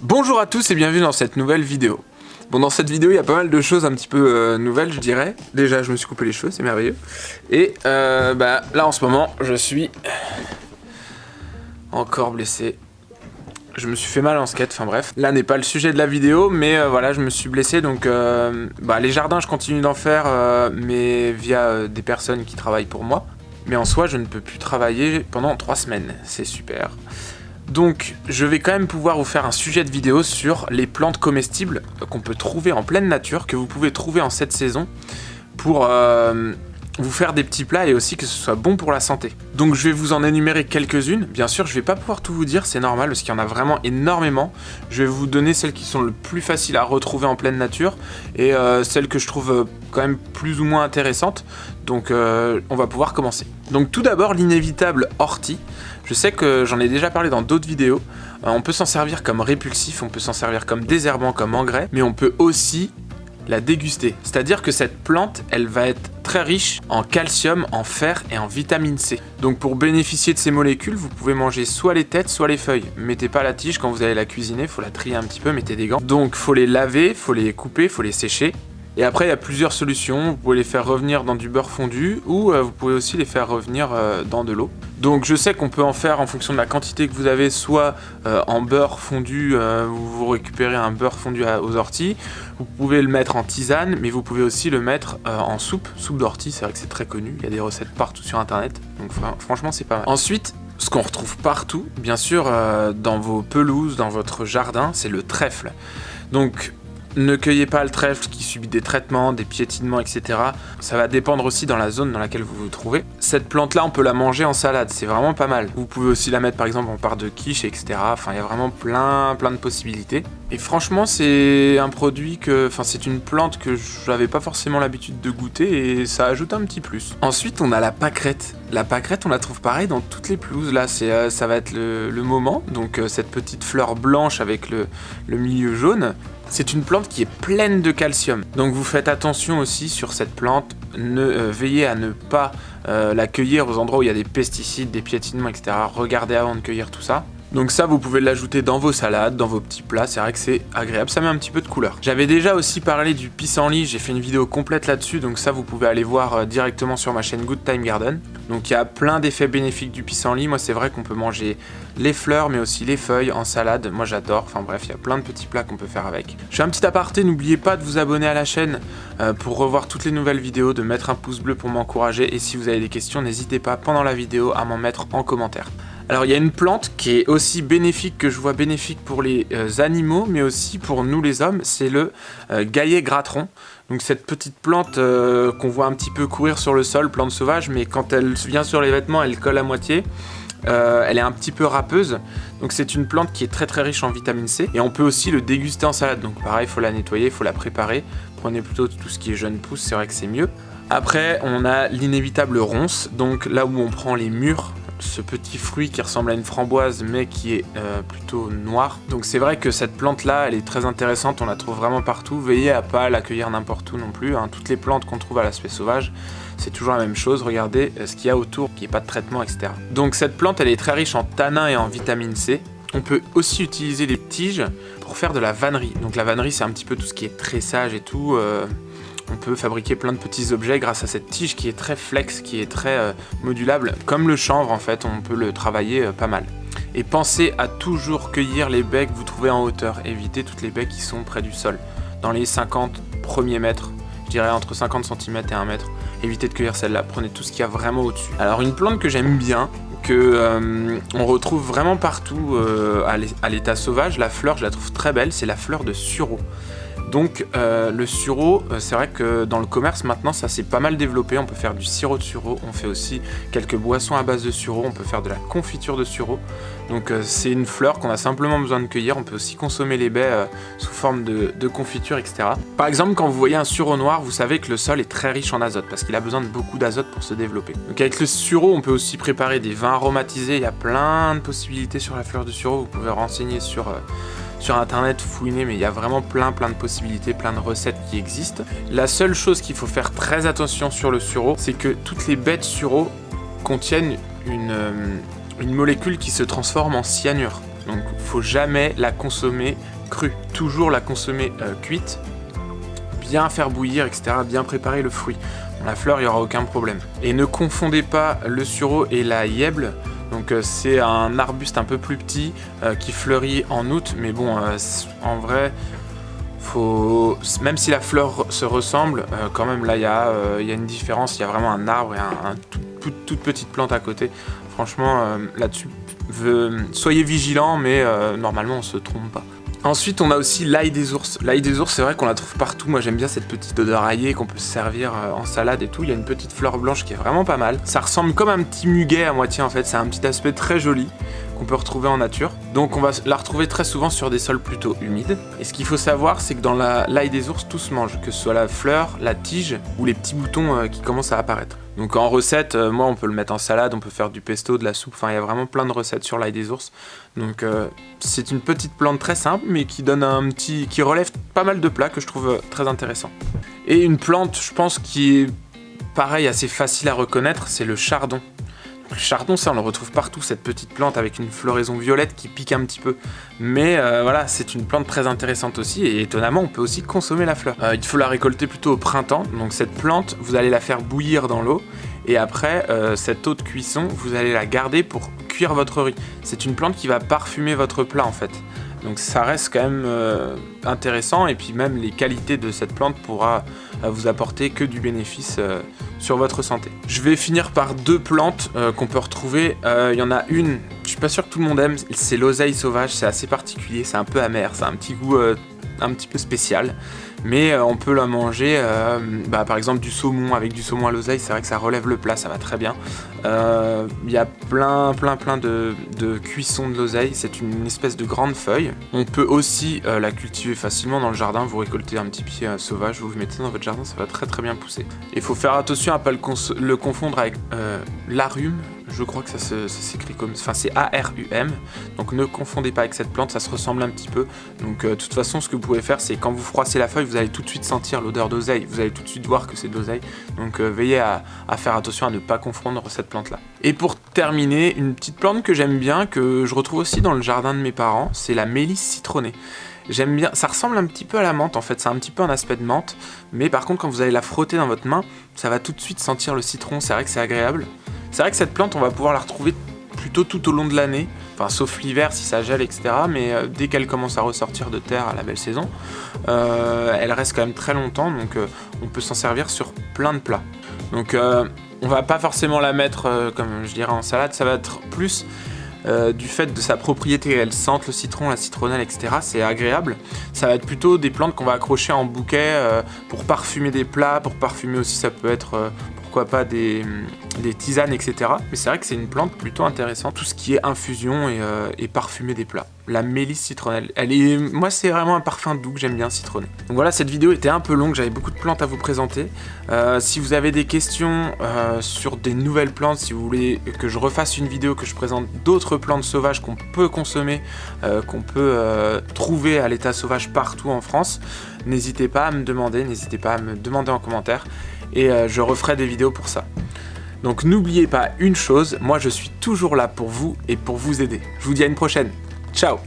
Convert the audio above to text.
Bonjour à tous et bienvenue dans cette nouvelle vidéo. Bon, dans cette vidéo il y a pas mal de choses un petit peu nouvelles, je dirais. Déjà je me suis coupé les cheveux, c'est merveilleux. Et là en ce moment je suis encore blessé. Je me suis fait mal en skate, enfin bref. Là n'est pas le sujet de la vidéo, mais voilà, je me suis blessé. Donc les jardins je continue d'en faire, mais via des personnes qui travaillent pour moi. Mais en soi je ne peux plus travailler pendant 3 semaines, c'est super. Donc je vais quand même pouvoir vous faire un sujet de vidéo sur les plantes comestibles qu'on peut trouver en pleine nature, que vous pouvez trouver en cette saison pour vous faire des petits plats et aussi que ce soit bon pour la santé. Donc je vais vous en énumérer quelques-unes. Bien sûr je vais pas pouvoir tout vous dire, c'est normal parce qu'il y en a vraiment énormément. Je vais vous donner celles qui sont le plus faciles à retrouver en pleine nature et celles que je trouve quand même plus ou moins intéressantes. Donc on va pouvoir commencer. Donc tout d'abord l'inévitable ortie. Je sais que j'en ai déjà parlé dans d'autres vidéos. On peut s'en servir comme répulsif, on peut s'en servir comme désherbant, comme engrais, mais on peut aussi la déguster. C'est-à-dire que cette plante, elle va être très riche en calcium, en fer et en vitamine C. Donc pour bénéficier de ces molécules, vous pouvez manger soit les têtes, soit les feuilles. Mettez pas la tige quand vous allez la cuisiner, faut la trier un petit peu, mettez des gants. Donc faut les laver, faut les couper, faut les sécher. Et après il y a plusieurs solutions, vous pouvez les faire revenir dans du beurre fondu ou vous pouvez aussi les faire revenir dans de l'eau. Donc je sais qu'on peut en faire en fonction de la quantité que vous avez, soit en beurre fondu, vous récupérez un beurre fondu aux orties, vous pouvez le mettre en tisane, mais vous pouvez aussi le mettre en soupe d'ortie, c'est vrai que c'est très connu, il y a des recettes partout sur internet, donc franchement c'est pas mal. Ensuite, ce qu'on retrouve partout, bien sûr dans vos pelouses, dans votre jardin, c'est le trèfle. Donc ne cueillez pas le trèfle qui subit des traitements, des piétinements, etc. Ça va dépendre aussi dans la zone dans laquelle vous vous trouvez. Cette plante-là, on peut la manger en salade, c'est vraiment pas mal. Vous pouvez aussi la mettre par exemple en part de quiche, etc. Enfin, il y a vraiment plein de possibilités. Et franchement, c'est un produit c'est une plante que j'avais pas forcément l'habitude de goûter et ça ajoute un petit plus. Ensuite, on a la pâquerette. La pâquerette, on la trouve pareil dans toutes les pelouses. Là, ça va être le moment. Donc, cette petite fleur blanche avec le milieu jaune. C'est une plante qui est pleine de calcium. Donc vous faites attention aussi sur cette plante. Veillez à ne pas la cueillir aux endroits où il y a des pesticides, des piétinements, etc. Regardez avant de cueillir tout ça. Donc ça, vous pouvez l'ajouter dans vos salades, dans vos petits plats, c'est vrai que c'est agréable, ça met un petit peu de couleur. J'avais déjà aussi parlé du pissenlit, j'ai fait une vidéo complète là-dessus, donc ça vous pouvez aller voir directement sur ma chaîne Good Time Garden. Donc il y a plein d'effets bénéfiques du pissenlit, moi c'est vrai qu'on peut manger les fleurs mais aussi les feuilles en salade, moi j'adore, enfin bref, il y a plein de petits plats qu'on peut faire avec. Je fais un petit aparté, n'oubliez pas de vous abonner à la chaîne pour revoir toutes les nouvelles vidéos, de mettre un pouce bleu pour m'encourager et si vous avez des questions, n'hésitez pas pendant la vidéo à m'en mettre en commentaire. Alors il y a une plante qui est aussi bénéfique, que je vois bénéfique pour les animaux, mais aussi pour nous les hommes, c'est le gaillet gratteron. Donc cette petite plante qu'on voit un petit peu courir sur le sol, plante sauvage, mais quand elle vient sur les vêtements, elle colle à moitié. Elle est un petit peu râpeuse, donc c'est une plante qui est très riche en vitamine C et on peut aussi le déguster en salade, donc pareil, il faut la nettoyer, il faut la préparer, prenez plutôt tout ce qui est jeune pousse, c'est vrai que c'est mieux. Après on a l'inévitable ronce, donc là où on prend les mûres, ce petit fruit qui ressemble à une framboise mais qui est plutôt noir. Donc c'est vrai que cette plante là elle est très intéressante, on la trouve vraiment partout, veillez à pas la cueillir n'importe où non plus, hein. Toutes les plantes qu'on trouve à l'aspect sauvage c'est toujours la même chose, regardez ce qu'il y a autour, qu'il n'y ait pas de traitement, etc. Donc cette plante elle est très riche en tanins et en vitamine C. On peut aussi utiliser les tiges pour faire de la vannerie. Donc la vannerie c'est un petit peu tout ce qui est tressage et tout. On peut fabriquer plein de petits objets grâce à cette tige qui est très flex, qui est très modulable. Comme le chanvre en fait, on peut le travailler pas mal. Et pensez à toujours cueillir les baies que vous trouvez en hauteur. Évitez toutes les baies qui sont près du sol. Dans les 50 premiers mètres, je dirais entre 50 cm et 1 mètre. Évitez de cueillir celle-là, prenez tout ce qu'il y a vraiment au-dessus. Alors une plante que j'aime bien, on retrouve vraiment partout à l'état sauvage, la fleur je la trouve très belle, c'est la fleur de sureau. Donc le sureau, c'est vrai que dans le commerce maintenant ça s'est pas mal développé, on peut faire du sirop de sureau, on fait aussi quelques boissons à base de sureau, on peut faire de la confiture de sureau. Donc c'est une fleur qu'on a simplement besoin de cueillir, on peut aussi consommer les baies sous forme de confiture, etc. Par exemple quand vous voyez un sureau noir, vous savez que le sol est très riche en azote parce qu'il a besoin de beaucoup d'azote pour se développer. Donc avec le sureau on peut aussi préparer des vins aromatisés, il y a plein de possibilités sur la fleur de sureau, vous pouvez renseigner sur internet, fouiner, mais il y a vraiment plein de possibilités, plein de recettes qui existent. La seule chose qu'il faut faire très attention sur le sureau, c'est que toutes les baies de sureau contiennent une molécule qui se transforme en cyanure. Donc faut jamais la consommer crue, toujours la consommer cuite, bien faire bouillir, etc., bien préparer le fruit. La fleur, il n'y aura aucun problème. Et ne confondez pas le sureau et la yèble. Donc c'est un arbuste un peu plus petit qui fleurit en août, mais bon, en vrai, même si la fleur se ressemble, quand même là il y a une différence, il y a vraiment un arbre et toute petite plante à côté. Franchement, là-dessus, soyez vigilants, mais normalement on se trompe pas. Ensuite, on a aussi l'ail des ours. L'ail des ours, c'est vrai qu'on la trouve partout. Moi, j'aime bien cette petite odeur aillée qu'on peut se servir en salade et tout. Il y a une petite fleur blanche qui est vraiment pas mal. Ça ressemble comme un petit muguet à moitié en fait. C'est un petit aspect très joli qu'on peut retrouver en nature. Donc, on va la retrouver très souvent sur des sols plutôt humides. Et ce qu'il faut savoir, c'est que dans l'ail des ours, tout se mange, que ce soit la fleur, la tige ou les petits boutons qui commencent à apparaître. Donc en recette, moi on peut le mettre en salade, on peut faire du pesto, de la soupe, enfin il y a vraiment plein de recettes sur l'ail des ours. Donc c'est une petite plante très simple mais qui donne qui relève pas mal de plats que je trouve très intéressant. Et une plante, je pense, qui est pareil, assez facile à reconnaître, c'est le chardon. Le chardon, ça on le retrouve partout, cette petite plante avec une floraison violette qui pique un petit peu. Mais voilà, c'est une plante très intéressante aussi et étonnamment on peut aussi consommer la fleur. Il faut la récolter plutôt au printemps, donc cette plante, vous allez la faire bouillir dans l'eau et après cette eau de cuisson, vous allez la garder pour cuire votre riz. C'est une plante qui va parfumer votre plat en fait. Donc ça reste quand même intéressant et puis même les qualités de cette plante pourra vous apporter que du bénéfice sur votre santé. Je vais finir par deux plantes qu'on peut retrouver. Il y en a une, je suis pas sûr que tout le monde aime, c'est l'oseille sauvage, c'est assez particulier, c'est un peu amer, c'est un petit goût un petit peu spécial. Mais on peut la manger, par exemple du saumon, avec du saumon à l'oseille, c'est vrai que ça relève le plat, ça va très bien. Il y a plein de cuissons de l'oseille, c'est une espèce de grande feuille. On peut aussi la cultiver facilement dans le jardin, vous récoltez un petit pied sauvage, vous le mettez dans votre jardin, ça va très bien pousser. Il faut faire attention à ne pas le confondre avec l'arum, je crois que ça s'écrit comme, enfin c'est A-R-U-M, donc ne confondez pas avec cette plante, ça se ressemble un petit peu. Donc de toute façon, ce que vous pouvez faire, c'est quand vous froissez la feuille, vous allez tout de suite sentir l'odeur d'oseille, vous allez tout de suite voir que c'est de l'oseille, donc veillez à faire attention à ne pas confondre cette plante là. Et pour terminer, une petite plante que j'aime bien, que je retrouve aussi dans le jardin de mes parents, c'est la mélisse citronnée. J'aime bien, ça ressemble un petit peu à la menthe en fait, c'est un petit peu un aspect de menthe, mais par contre quand vous allez la frotter dans votre main, ça va tout de suite sentir le citron, c'est vrai que c'est agréable. C'est vrai que cette plante, on va pouvoir la retrouver plutôt tout au long de l'année, enfin sauf l'hiver si ça gèle, etc. Mais dès qu'elle commence à ressortir de terre à la belle saison, elle reste quand même très longtemps, donc on peut s'en servir sur plein de plats. Donc on va pas forcément la mettre, comme je dirais, en salade, ça va être plus du fait de sa propriété, elle sente le citron, la citronnelle, etc. C'est agréable. Ça va être plutôt des plantes qu'on va accrocher en bouquet pour parfumer des plats, pour parfumer aussi, ça peut être... pourquoi pas des tisanes, etc. Mais c'est vrai que c'est une plante plutôt intéressante, tout ce qui est infusion et parfumer des plats. La mélisse citronnelle, moi c'est vraiment un parfum doux que j'aime bien, citronné. Donc voilà, cette vidéo était un peu longue, j'avais beaucoup de plantes à vous présenter. Si vous avez des questions sur des nouvelles plantes, si vous voulez que je refasse une vidéo, que je présente d'autres plantes sauvages qu'on peut consommer, qu'on peut trouver à l'état sauvage partout en France, n'hésitez pas à me demander, en commentaire. Et je referai des vidéos pour ça. Donc n'oubliez pas une chose, moi je suis toujours là pour vous et pour vous aider. Je vous dis à une prochaine. Ciao!